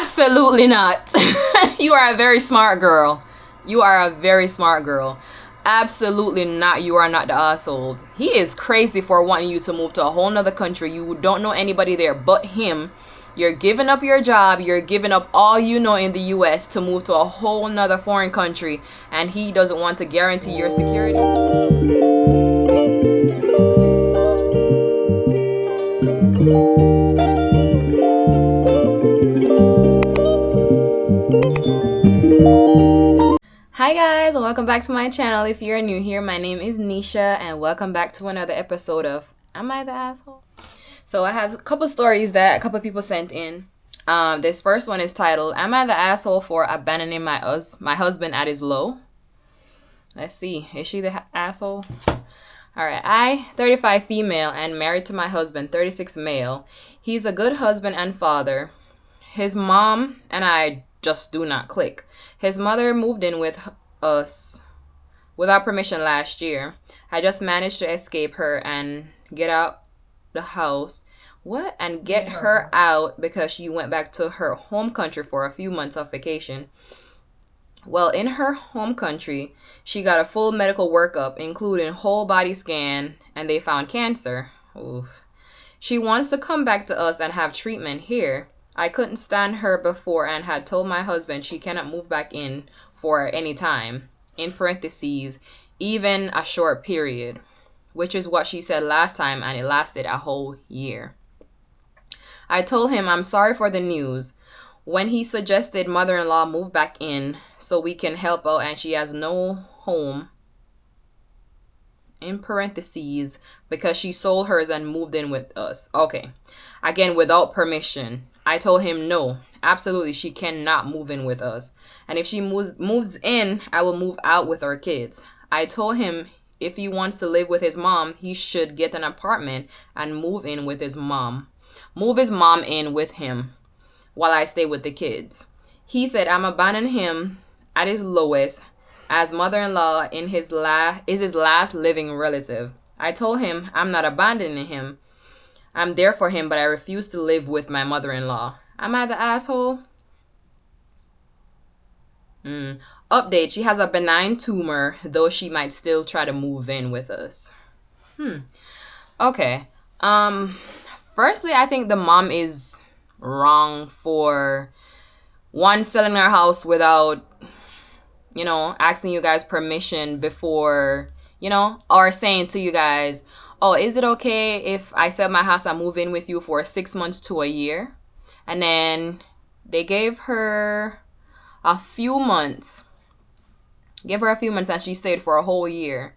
Absolutely not. You are a very smart girl. You are a very smart girl. Absolutely not. You are not the asshole. He is crazy for wanting you to move to a whole nother country. You don't know anybody there but him. You're giving up your job. You're giving up all you know in the US to move to a whole nother foreign country. And he doesn't want to guarantee your security. Hi guys, and welcome back to my channel. If you're new here, my name is Nisha and welcome back to another episode of Am I the Asshole? So I have a couple stories that a couple people sent in. This first one is titled, Am I the Asshole for Abandoning my husband at his low? Let's see, is she the asshole? Alright, I, 35 female and married to my husband, 36 male. He's a good husband and father. His mom and I just do not click. His mother moved in with us without permission last year. I just managed to escape her and get out the house. What? And get her out because she went back to her home country for a few months of vacation. Well, in her home country, she got a full medical workup, including whole body scan, and they found cancer. Oof. She wants to come back to us and have treatment here. I couldn't stand her before and had told my husband she cannot move back in for any time, in parentheses, even a short period, which is what she said last time, and it lasted a whole year. I told him I'm sorry for the news. When he suggested mother-in-law move back in so we can help out and she has no home, in parentheses, because she sold hers and moved in with us. Okay. Again, without permission. I told him no, absolutely, she cannot move in with us. And if she moves in, I will move out with our kids. I told him if he wants to live with his mom, he should get an apartment and move in with his mom. Move his mom in with him while I stay with the kids. He said I'm abandoning him at his lowest as mother-in-law is his last living relative. I told him I'm not abandoning him. I'm there for him, but I refuse to live with my mother-in-law. Am I the asshole? Update, she has a benign tumor, though she might still try to move in with us. Okay. Firstly, I think the mom is wrong for, one, selling her house without, asking you guys permission before, or saying to you guys, oh, is it okay if I sell my house and move in with you for 6 months to a year? And then they gave her a few months. And she stayed for a whole year.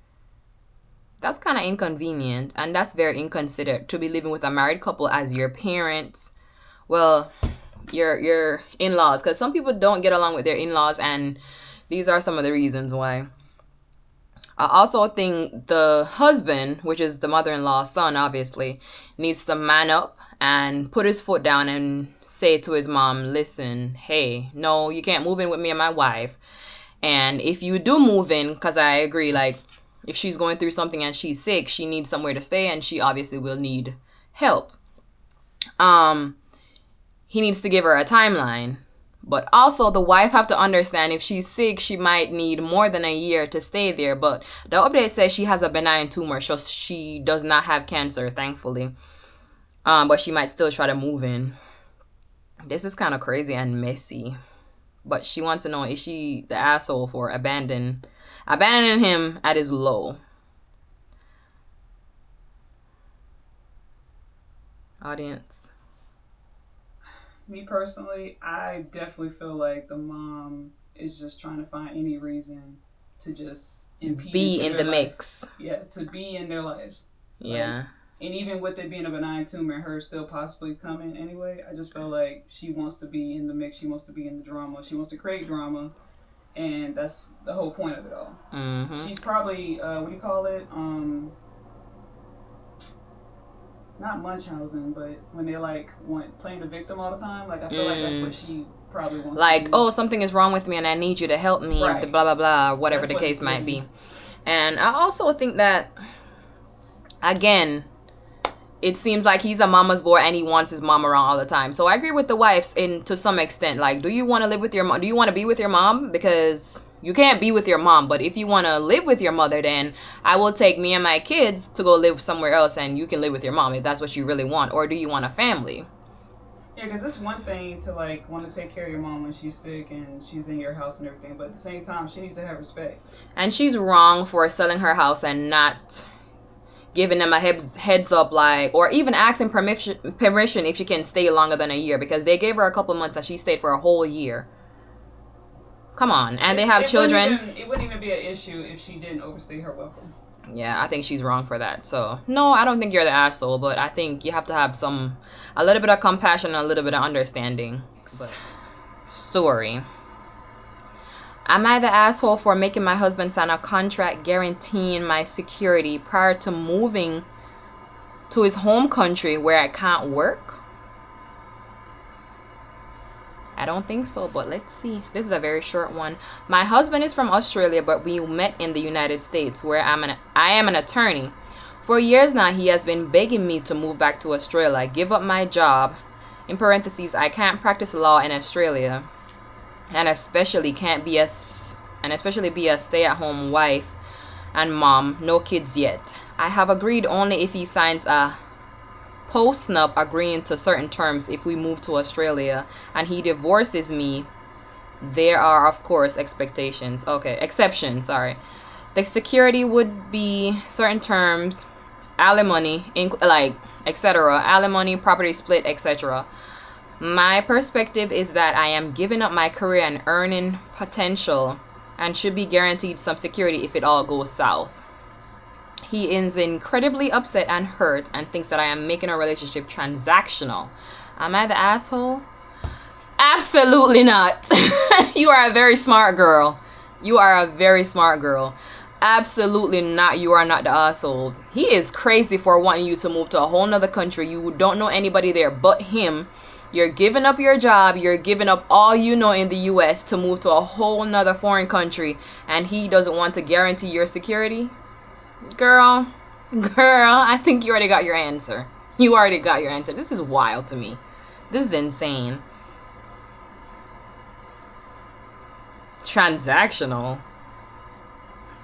That's kind of inconvenient. And that's very inconsiderate to be living with a married couple as your parents. Well, your in-laws. Because some people don't get along with their in-laws. And these are some of the reasons why. I also think the husband, which is the mother-in-law's son, obviously, needs to man up and put his foot down and say to his mom, listen, hey, no, you can't move in with me and my wife. And if you do move in, because I agree, like, if she's going through something and she's sick, she needs somewhere to stay and she obviously will need help. He needs to give her a timeline. But also, the wife have to understand if she's sick, she might need more than a year to stay there. But the update says she has a benign tumor, so she does not have cancer, thankfully. But she might still try to move in. This is kind of crazy and messy. But she wants to know, is she the asshole for abandoning him at his low? Audience. Me personally, I definitely feel like the mom is just trying to find any reason to just be in the mix. Yeah, to be in their lives. Yeah. Like, and even with it being a benign tumor and her still possibly coming anyway, I just feel like she wants to be in the mix. She wants to be in the drama. She wants to create drama. And that's the whole point of it all. Mm-hmm. She's probably, what do you call it? Not Munchausen, but when they're like playing the victim all the time, like I feel like that's what she probably wants. Like, to do. Oh, something is wrong with me and I need you to help me, right. Blah blah blah, whatever that's the case might be. And I also think that, again, it seems like he's a mama's boy and he wants his mom around all the time. So I agree with the wives in to some extent. Like, do you want to live with your mom? Do you want to be with your mom? Because you can't be with your mom. But if you want to live with your mother, then I will take me and my kids to go live somewhere else, and you can live with your mom if that's what you really want. Or do you want a family? Yeah, because it's one thing to like want to take care of your mom when she's sick and she's in your house and everything, but at the same time, she needs to have respect. And she's wrong for selling her house and not giving them a heads up, like, or even asking permission if she can stay longer than a year, because they gave her a couple months and she stayed for a whole year. Come on. And they have children. It wouldn't even be an issue if she didn't overstay her welcome. Yeah, I think she's wrong for that. So no, I don't think you're the asshole, but I think you have to have a little bit of compassion and a little bit of understanding. Story. Am I the asshole for making my husband sign a contract guaranteeing my security prior to moving to his home country where I can't work? I don't think so, but let's see. This is a very short one. My husband is from Australia, but we met in the United States where I am an attorney. For years now, he has been begging me to move back to Australia, give up my job. In parentheses, I can't practice law in Australia. And especially be a stay-at-home wife and mom, no kids yet. I have agreed only if he signs a post-nup agreeing to certain terms if we move to Australia and he divorces me. There are, of course, exceptions, sorry. The security would be certain terms, alimony, etc., alimony, property split, etc. My perspective is that I am giving up my career and earning potential and should be guaranteed some security if it all goes south. He is incredibly upset and hurt and thinks that I am making a relationship transactional. Am I the asshole? Absolutely not. You are a very smart girl. Absolutely not. You are not the asshole. He is crazy for wanting you to move to a whole nother country. You don't know anybody there but him. You're giving up your job. You're giving up all you know in the U.S. to move to a whole nother foreign country. And he doesn't want to guarantee your security? Girl, I think you already got your answer. This is wild to me. This is insane. Transactional.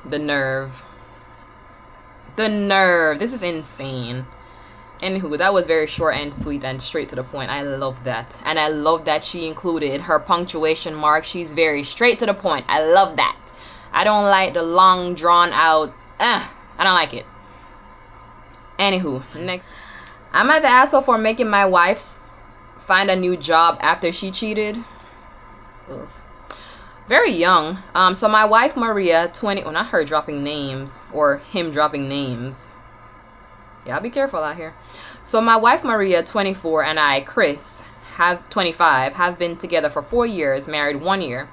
The nerve. This is insane. Anywho, that was very short and sweet and straight to the point. I love that. And I love that she included her punctuation mark. She's very straight to the point. I love that. I don't like the long drawn out. I don't like it. Anywho, next. Am I the asshole for making my wife find a new job after she cheated? Ugh. Very young. So my wife Maria, 20. Well, not her dropping names or him dropping names. Y'all be careful out here. So my wife Maria, 24, and I, Chris, 25, have been together for 4 years, married 1 year.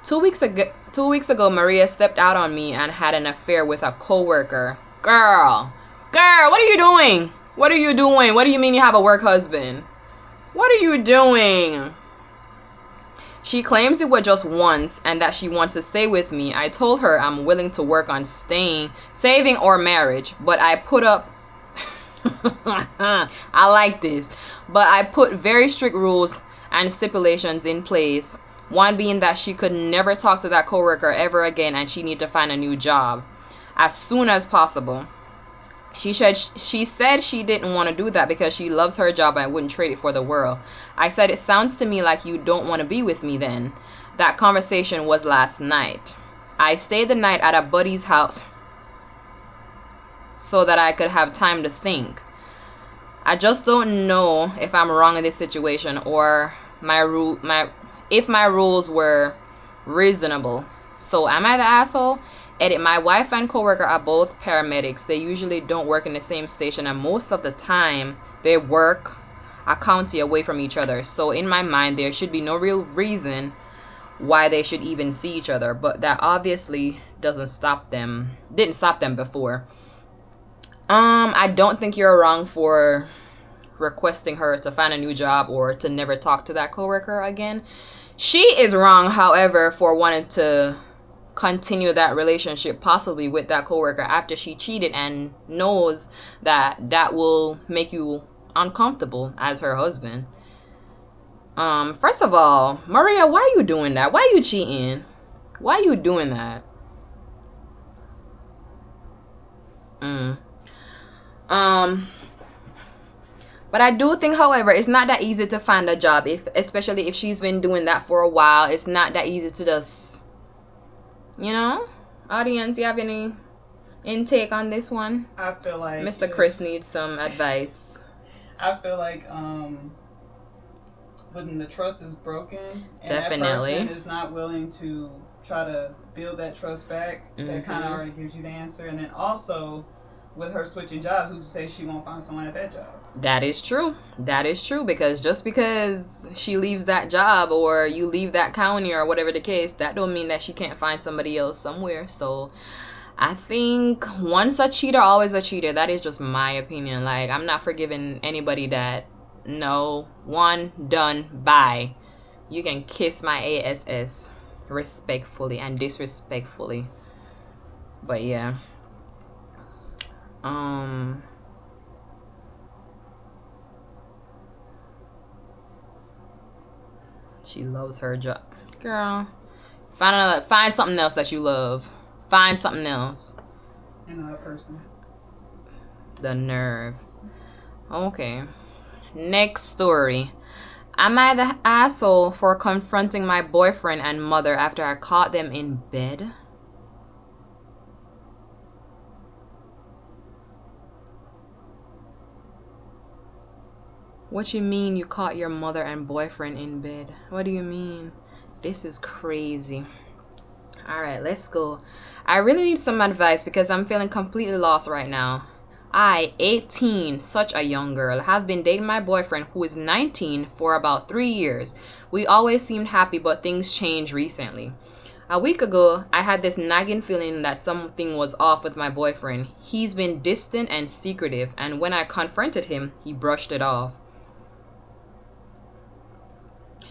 2 weeks ago, Maria stepped out on me and had an affair with a co-worker. Girl, what are you doing? What do you mean you have a work husband? What are you doing? She claims it was just once and that she wants to stay with me. I told her I'm willing to work on saving or marriage, but I put up I like this. But I put very strict rules and stipulations in place. One being that she could never talk to that coworker ever again and she need to find a new job as soon as possible. She said she didn't want to do that because she loves her job and wouldn't trade it for the world. I said, it sounds to me like you don't want to be with me then. That conversation was last night. I stayed the night at a buddy's house so that I could have time to think. I just don't know if I'm wrong in this situation or if my rules were reasonable. So am I the asshole? Edit, my wife and coworker are both paramedics. They usually don't work in the same station and most of the time they work a county away from each other. So in my mind there should be no real reason why they should even see each other, but that obviously didn't stop them before. I don't think you're wrong for requesting her to find a new job or to never talk to that coworker again. She is wrong, however, for wanting to continue that relationship possibly with that coworker after she cheated and knows that that will make you uncomfortable as her husband. First of all, Maria, why are you doing that? Why are you cheating? Why are you doing that? But I do think, however, it's not that easy to find a job, especially if she's been doing that for a while. It's not that easy to just, Audience, you have any intake on this one? I feel like Mr. Chris needs some advice. I feel like when the trust is broken and Definitely. that person is not willing to try to build that trust back, that kind of already gives you the answer. And then also, with her switching jobs, who's to say she won't find someone at that job? That is true. That is true, because just because she leaves that job or you leave that county or whatever the case, that don't mean that she can't find somebody else somewhere. So I think once a cheater, always a cheater. That is just my opinion. Like, I'm not forgiving anybody that, no, one, done, bye. You can kiss my ass respectfully and disrespectfully. But yeah. She loves her job. Girl, find something else that you love. Find something else. Another person. The nerve. Okay. Next story. Am I the asshole for confronting my boyfriend and mother after I caught them in bed? What you mean you caught your mother and boyfriend in bed? What do you mean? This is crazy. All right, let's go. I really need some advice because I'm feeling completely lost right now. I, 18, such a young girl, have been dating my boyfriend who is 19 for about 3 years. We always seemed happy, but things changed recently. A week ago, I had this nagging feeling that something was off with my boyfriend. He's been distant and secretive, and when I confronted him, he brushed it off.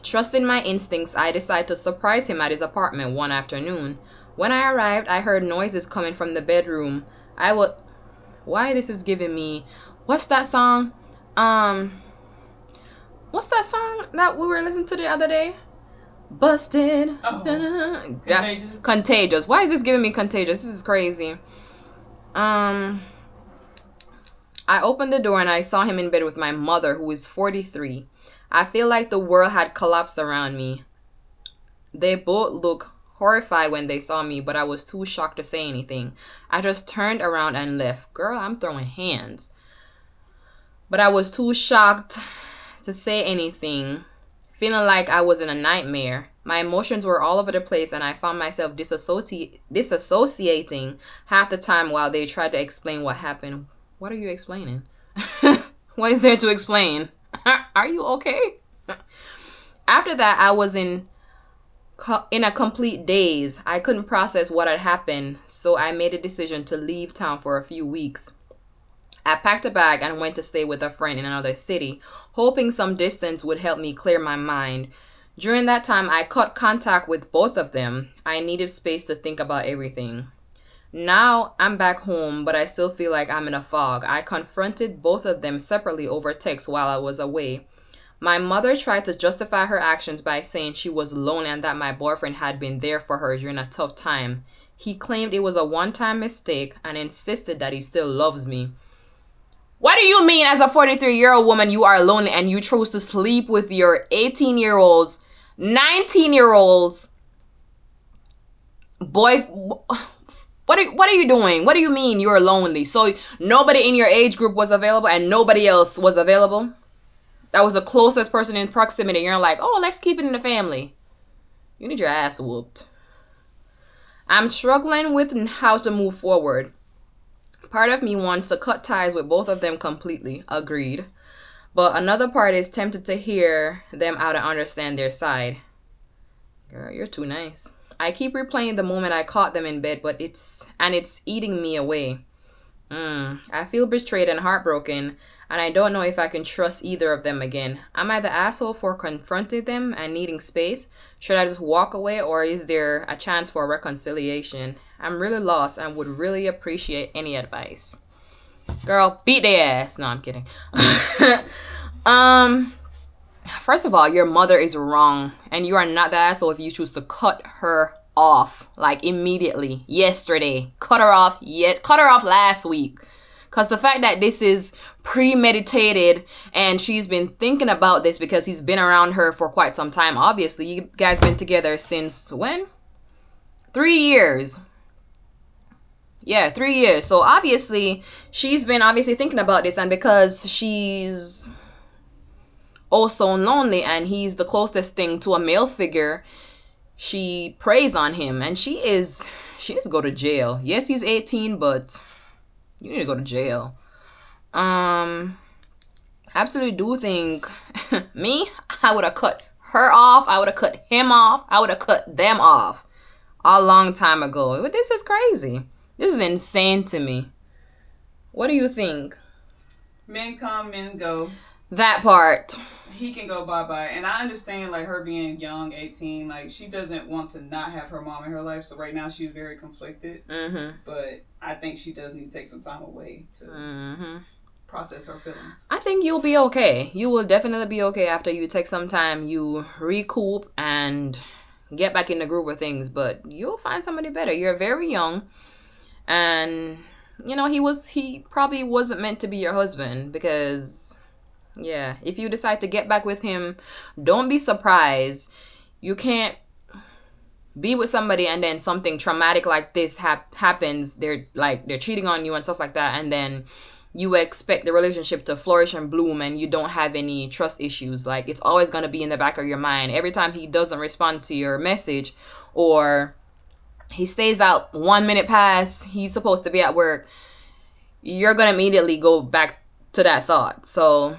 Trusting my instincts, I decided to surprise him at his apartment one afternoon. When I arrived, I heard noises coming from the bedroom. Why this is giving me... What's that song? What's that song that we were listening to the other day? Busted. Oh. Contagious. Contagious. Why is this giving me Contagious? This is crazy. I opened the door and I saw him in bed with my mother, who is 43. I feel like the world had collapsed around me. They both looked horrified when they saw me, but I was too shocked to say anything. I just turned around and left. Girl, I'm throwing hands. But I was too shocked to say anything, feeling like I was in a nightmare. My emotions were all over the place and I found myself disassociating half the time while they tried to explain what happened. What are you explaining? What is there to explain? Are you okay? After that, I was in a complete daze. I couldn't process what had happened, so I made a decision to leave town for a few weeks. I packed a bag and went to stay with a friend in another city, hoping some distance would help me clear my mind. During that time, I cut contact with both of them. I needed space to think about everything. Now I'm back home, but I still feel like I'm in a fog. I confronted both of them separately over text while I was away. My mother tried to justify her actions by saying she was alone and that my boyfriend had been there for her during a tough time. He claimed it was a one-time mistake and insisted that he still loves me. What do you mean as a 43-year-old woman you are lonely and you chose to sleep with your 18-year-olds, 19-year-olds boy? What are you doing? What do you mean you're lonely? So nobody in your age group was available and nobody else was available? That was the closest person in proximity. You're like, oh, let's keep it in the family. You need your ass whooped. I'm struggling with how to move forward. Part of me wants to cut ties with both of them completely. Agreed. But another part is tempted to hear them out and understand their side. Girl, you're too nice. I keep replaying the moment I caught them in bed, but it's eating me away. I feel betrayed and heartbroken. and I don't know if I can trust either of them again. Am I the asshole for confronting them and needing space? Should I just walk away, or is there a chance for reconciliation? I'm really lost and would really appreciate any advice. Girl, beat their ass. No, I'm kidding. First of all, your mother is wrong, and you are not the asshole if you choose to cut her off, like, immediately, yesterday. Cut her off. Cut her off last week. Because the fact that this is premeditated and she's been thinking about this because he's been around her for quite some time. Obviously, you guys been together since when? 3 years. Yeah, 3 years. So obviously, she's been thinking about this, and because she's also lonely and he's the closest thing to a male figure, she preys on him, and she needs to go to jail. Yes, he's 18, but you need to go to jail. Absolutely do think me, I would have cut her off. I would have cut him off. I would have cut them off a long time ago. But this is crazy. This is insane to me. What do you think? Men come, men go. That part. He can go bye-bye. And I understand, like, her being young, 18, like, she doesn't want to not have her mom in her life. So right now she's very conflicted. Mm-hmm. But I think she does need to take some time away to process her feelings. I think you'll be okay. You will definitely be okay after you take some time. You recoup and get back in the groove of things. But you'll find somebody better. You're very young. And, you know, he probably wasn't meant to be your husband because... yeah, if you decide to get back with him, don't be surprised. You can't be with somebody and then something traumatic like this happens. They're cheating on you and stuff like that, and then you expect the relationship to flourish and bloom, and you don't have any trust issues. Like, it's always going to be in the back of your mind. Every time he doesn't respond to your message, or he stays out 1 minute past he's supposed to be at work, you're going to immediately go back to that thought. So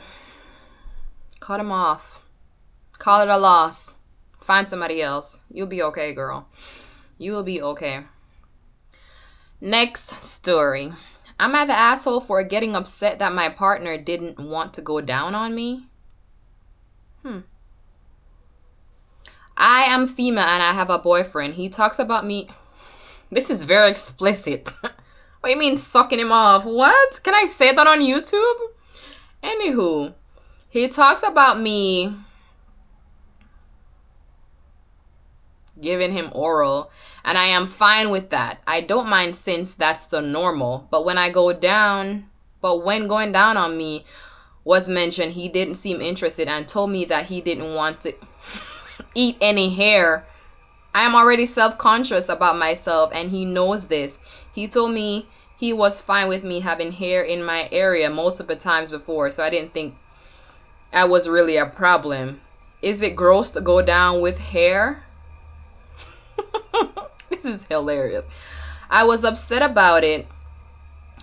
cut him off. Call it a loss. Find somebody else. You'll be okay, girl. You will be okay. Next story. Am I the asshole for getting upset that my partner didn't want to go down on me? I am female and I have a boyfriend. He talks about me. This is very explicit. What do you mean sucking him off? What? Can I say that on YouTube? Anywho. He talks about me giving him oral, and I am fine with that. I don't mind since that's the normal. But when going down on me was mentioned, he didn't seem interested and told me that he didn't want to eat any hair. I am already self-conscious about myself, and he knows this. He told me he was fine with me having hair in my area multiple times before, so I didn't think that was really a problem. Is it gross to go down with hair? This is hilarious. I was upset about it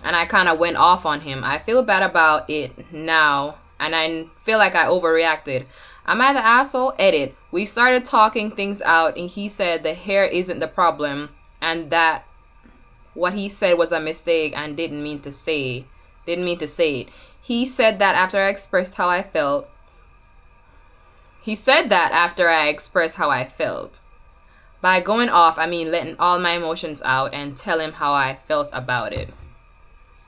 and I kind of went off on him. I feel bad about it now and I feel like I overreacted. Am I the asshole? Edit. We started talking things out and he said the hair isn't the problem and that what he said was a mistake and didn't mean to say it. He said that after I expressed how I felt. By going off, I mean letting all my emotions out and tell him how I felt about it.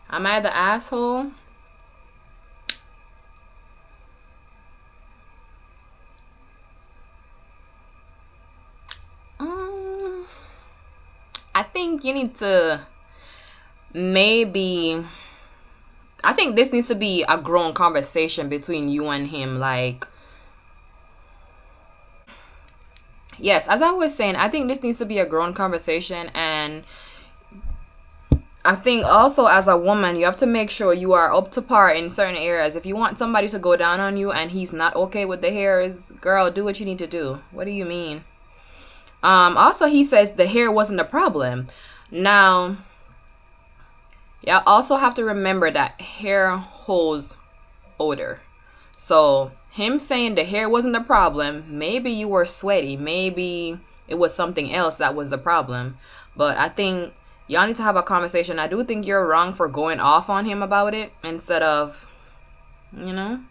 Am I the asshole? I think you need to I think this needs to be a grown conversation between you and him. Like, yes, as I was saying, I think this needs to be a grown conversation. And I think also as a woman, you have to make sure you are up to par in certain areas. If you want somebody to go down on you and he's not okay with the hairs, girl, do what you need to do. What do you mean? Also, he says the hair wasn't a problem. Now, you also have to remember that hair holds odor. So him saying the hair wasn't a problem, maybe you were sweaty. Maybe it was something else that was the problem. But I think y'all need to have a conversation. I do think you're wrong for going off on him about it instead of you know?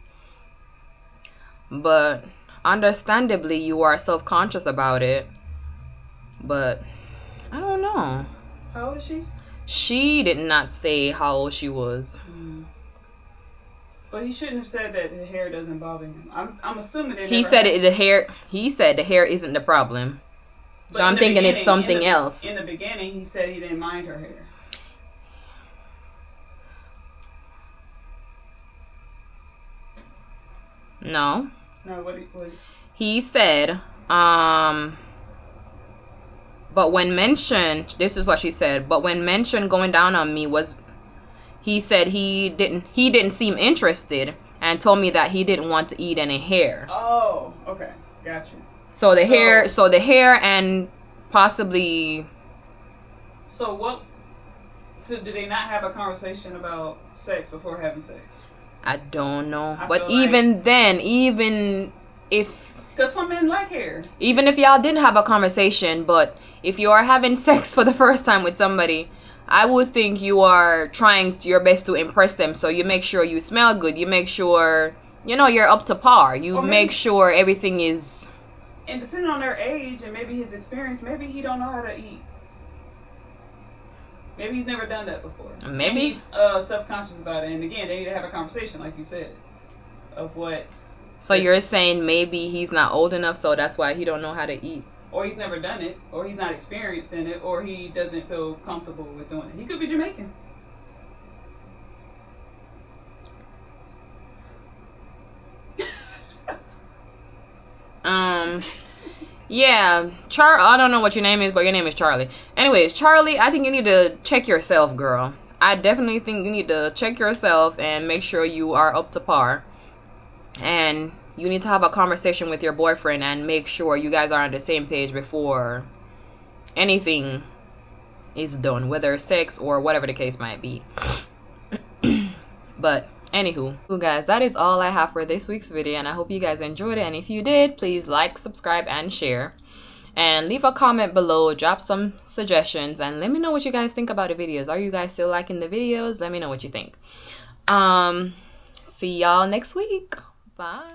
But understandably, you are self-conscious about it. But I don't know. How old is she? She did not say how old she was. But he shouldn't have said that the hair doesn't bother him. I'm assuming that he said the hair. He said the hair isn't the problem. So I'm thinking it's something else. In the beginning, he said he didn't mind her hair. No. No, what was he said, but when mentioned, this is what she said, but when mentioned going down on me was, he said he didn't seem interested and told me that he didn't want to eat any hair. Oh, okay. Gotcha. So the hair and possibly. So did they not have a conversation about sex before having sex? I don't know. But even then, even if... Because some men like hair. Even if y'all didn't have a conversation, but if you are having sex for the first time with somebody, I would think you are trying your best to impress them. So you make sure you smell good. You make sure, you're up to par. You make sure everything is... And depending on their age and maybe his experience, maybe he don't know how to eat. Maybe he's never done that before. Maybe. And he's self-conscious about it. And again, they need to have a conversation, like you said, of what... So you're saying maybe he's not old enough, so that's why he don't know how to eat. Or he's never done it, or he's not experienced in it, or he doesn't feel comfortable with doing it. He could be Jamaican. Yeah, I don't know what your name is, but your name is Charlie. Anyways, Charlie, I think you need to check yourself, girl. I definitely think you need to check yourself and make sure you are up to par. And you need to have a conversation with your boyfriend and make sure you guys are on the same page before anything is done, whether sex or whatever the case might be. But anywho, guys, that is all I have for this week's video, and I hope you guys enjoyed it. And if you did, please like, subscribe, and share, and leave a comment below. Drop some suggestions and let me know what you guys think about the videos. Are you guys still liking the videos? Let me know what you think. See y'all next week. Bye.